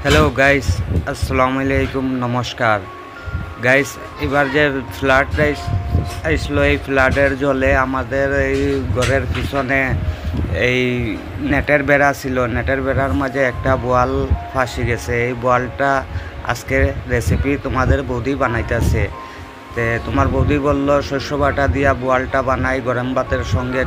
Hello guys, আসসালামু আলাইকুম, নমস্কার গাইস। এবার যে ফ্লাড আসলো, এই ফ্লাডের জলে আমাদের এই ঘরের পিছনে এই নেটের বেড়া ছিল, নেটের বেড়ার মাঝে একটা বোয়াল ফাঁসি গেছে। এই বোয়ালটা আজকে রেসিপি তোমাদের বৌদি বানাইতেছে। তোমার বৌদি বললো শস্য বাটা দিয়া বোয়ালটা বানাই, গরম ভাতের সঙ্গে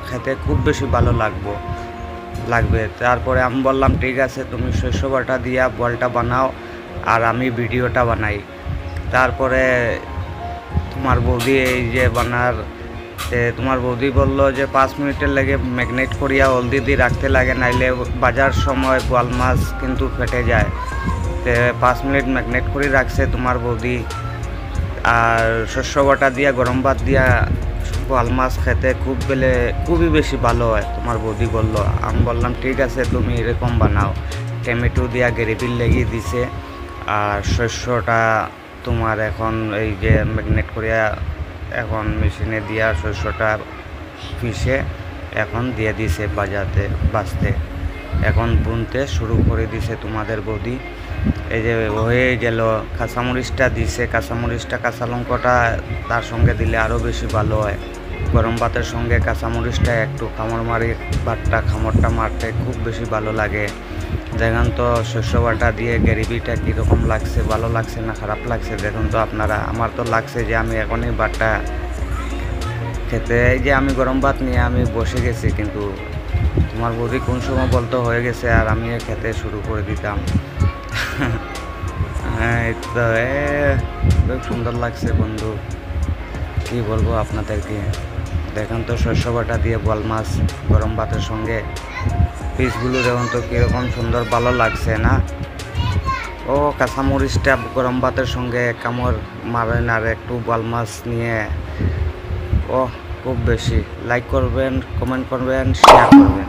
খেতে খুব বেশি ভালো লাগবে। তারপরে আমি বললাম ঠিক আছে, তুমি শস্য বাটা দিয়া বোয়ালটা বানাও আর আমি ভিডিওটা বানাই। তারপরে তোমার বৌদি এই যে তোমার বৌদি বলল যে 5 মিনিটের লেগে ম্যাগনেট করিয়া হলদি দিয়ে রাখতে লাগে, নাইলে বাজার সময় বোয়াল মাছ কিন্তু ফেটে যায়। 5 মিনিট ম্যাগনেট করে রাখছে তোমার বৌদি। আর শস্য বাটা দিয়া গরম ভাত দিয়া বোয়াল মাছ খেতে খুবই বেশি ভালো হয়, তোমার বৌদি বললো। আমি বললাম ঠিক আছে, তুমি এরকম বানাও। টমেটো দিয়া গ্রেভি লেগে দিছে, আর শস্যটা তোমার এখন এই যে ম্যাগনেট করিয়া এখন মেশিনে দিয়া শস্যটা পিষে এখন দিয়ে দিছে বাজতে এখন বুনতে শুরু করে দিছে তোমাদের বৌদি। এই যে হয়ে গেল, কাঁচামরিচটা দিছে, কাঁচা লঙ্কাটা তার সঙ্গে দিলে আরও বেশি ভালো হয়। গরম ভাতের সঙ্গে কাঁচামরিচটা একটু খামরটা মারতে খুব বেশি ভালো লাগে। দেখুন তো শস্য বাটা দিয়ে গ্রেভিটা কীরকম লাগছে, ভালো লাগছে না খারাপ লাগছে দেখুন তো আপনারা। আমার তো লাগছে যে আমি এখনই ভাতটা খেতে, এই যে আমি গরম ভাত নিয়ে আমি বসে গেছি, কিন্তু তোমার বৌদি কোন সময় বলতো হয়ে গেছে আর আমি খেতে শুরু করে দিতাম। হ্যাঁ, তো খুব সুন্দর লাগছে বন্ধু, কী বলবো আপনাদেরকে। দেখুন তো শস্য বাটা দিয়ে বোয়াল মাছ গরম ভাতের সঙ্গে পিসগুলো দেখুন তো কীরকম সুন্দর ভালো লাগছে না? ও কাঁচামরিচটা গরম ভাতের সঙ্গে কামড় মারেন, আর একটু বোয়াল মাছ নিয়ে খুব বেশি লাইক করবেন, কমেন্ট করবেন, শেয়ার করবেন।